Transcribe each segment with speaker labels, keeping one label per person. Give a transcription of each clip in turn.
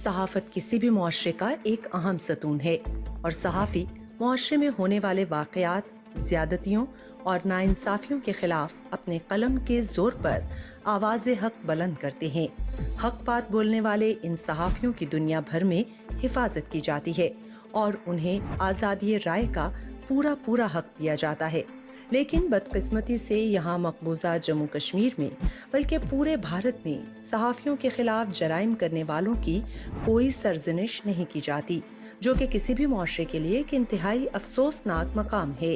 Speaker 1: صحافت کسی بھی معاشرے کا ایک اہم ستون ہے اور صحافی معاشرے میں ہونے والے واقعات، زیادتیوں اور ناانصافیوں کے خلاف اپنے قلم کے زور پر آواز حق بلند کرتے ہیں۔ حق بات بولنے والے ان صحافیوں کی دنیا بھر میں حفاظت کی جاتی ہے اور انہیں آزادی رائے کا پورا حق دیا جاتا ہے۔ لیکن بدقسمتی سے یہاں مقبوضہ جموں کشمیر میں بلکہ پورے بھارت میں صحافیوں کے خلاف جرائم کرنے والوں کی کوئی سرزنش نہیں کی جاتی، جو کہ کسی بھی معاشرے کے لیے ایک انتہائی افسوسناک مقام ہے۔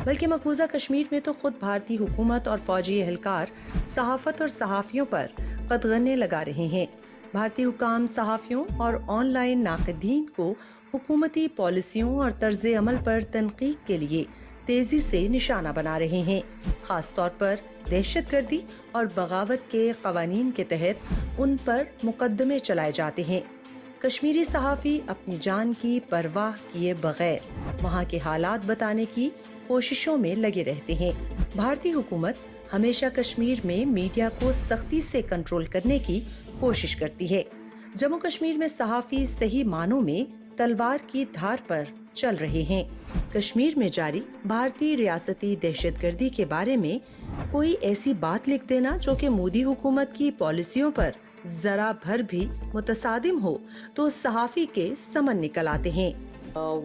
Speaker 1: بلکہ مقبوضہ کشمیر میں تو خود بھارتی حکومت اور فوجی اہلکار صحافت اور صحافیوں پر قدغنے لگا رہے ہیں۔ بھارتی حکام صحافیوں اور آن لائن ناقدین کو حکومتی پالیسیوں اور طرز عمل پر تنقید کے لیے تیزی سے نشانہ بنا رہے ہیں، خاص طور پر دہشت گردی اور بغاوت کے قوانین کے تحت ان پر مقدمے چلائے جاتے ہیں۔ کشمیری صحافی اپنی جان کی پرواہ کیے بغیر وہاں کے حالات بتانے کی کوششوں میں لگے رہتے ہیں۔ بھارتی حکومت ہمیشہ کشمیر میں میڈیا کو سختی سے کنٹرول کرنے کی کوشش کرتی ہے۔ جموں کشمیر میں صحافی صحیح معنوں میں تلوار کی دھار پر چل رہے ہیں۔ کشمیر میں جاری بھارتی ریاستی دہشت گردی کے بارے میں کوئی ایسی بات لکھ دینا جو کہ مودی حکومت کی پالیسیوں پر ذرا بھر بھی متصادم ہو تو صحافی کے سمن نکل آتے ہیں۔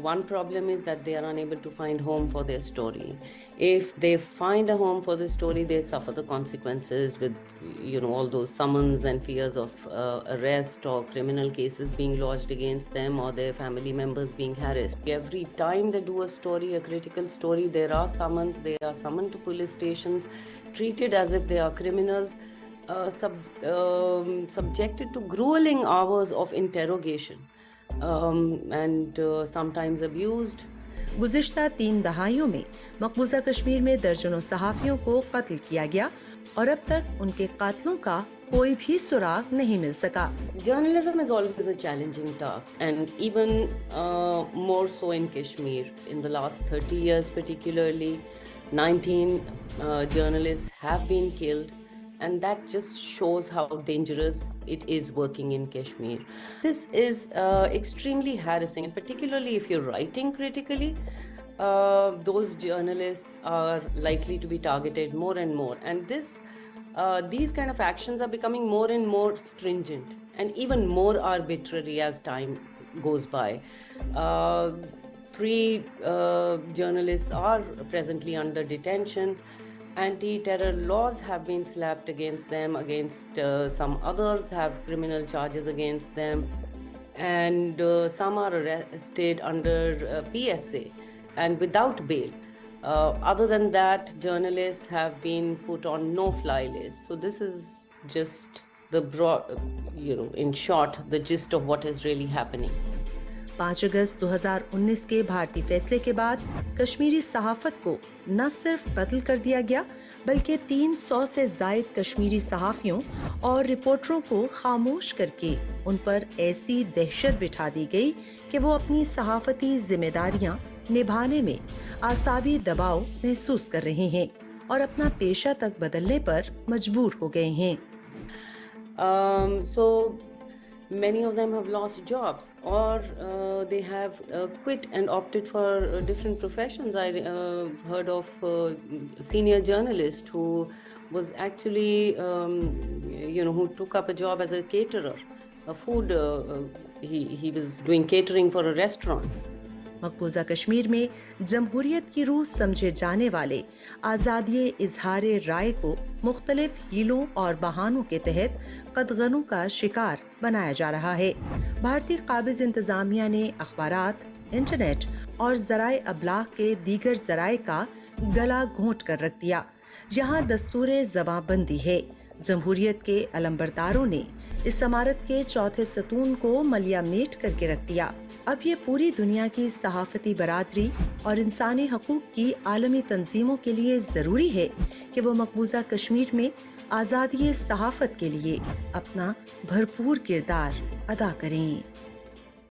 Speaker 2: One problem is that they are unable to find home for their story. If they find a home for the story, they suffer the consequences with, all those summons and fears of arrest or criminal cases being lodged against them or their family members being harassed. Every time they do a story, a critical story, there are summons, they are summoned to police stations, treated as if they are criminals, subjected to grueling hours of interrogation. And sometimes abused.
Speaker 1: گزشتہ 3 دہائیوں میں مقبوضہ کشمیر میں درجنوں صحافیوں کو قتل کیا گیا اور اب تک ان کے قاتلوں کا کوئی بھی سراغ نہیں مل سکا۔
Speaker 2: Journalism is always a challenging task, and even more so in Kashmir. In the last 30 years particularly, 19 journalists have been killed. And that just shows how dangerous it is working in Kashmir. This is extremely harassing, and particularly if you're writing critically, those journalists are likely to be targeted more and more. And these kind of actions are becoming more and more stringent and even more arbitrary as time goes by. 3 journalists are presently under detention. Anti-terror laws have been slapped against them, some others have criminal charges against them, and some are arrested under PSA and without bail. Other than that, journalists have been put on no-fly list. So this is just the broad, in short, the gist of what is really happening.
Speaker 1: 5 اگست 2019 کے بھارتی فیصلے کے بعد کشمیری صحافت کو نہ صرف قتل کر دیا گیا بلکہ 300 سے زائد کشمیری صحافیوں اور رپورٹروں کو خاموش کر کے ان پر ایسی دہشت بٹھا دی گئی کہ وہ اپنی صحافتی ذمہ داریاں نبھانے میں اعصابی دباؤ محسوس کر رہے ہیں اور اپنا پیشہ تک بدلنے پر مجبور ہو گئے ہیں۔
Speaker 2: Many of them have lost jobs or they have quit and opted for different professions. I heard of a senior journalist who was actually, who took up a job as a caterer, a food, he was doing catering for a restaurant.
Speaker 1: مقبوضہ کشمیر میں جمہوریت کی روح سمجھے جانے والے آزادی اظہار رائے کو مختلف ہیلوں اور بہانوں کے تحت قدغنوں کا شکار بنایا جا رہا ہے۔ بھارتی قابض انتظامیہ نے اخبارات، انٹرنیٹ اور ذرائع ابلاغ کے دیگر ذرائع کا گلا گھونٹ کر رکھ دیا۔ یہاں دستور زباں بندی ہے۔ جمہوریت کے علمبرداروں نے اس عمارت کے چوتھے ستون کو ملیا میٹ کر کے رکھ دیا۔ اب یہ پوری دنیا کی صحافتی برادری اور انسانی حقوق کی عالمی تنظیموں کے لیے ضروری ہے کہ وہ مقبوضہ کشمیر میں آزادی صحافت کے لیے اپنا بھرپور کردار ادا کریں۔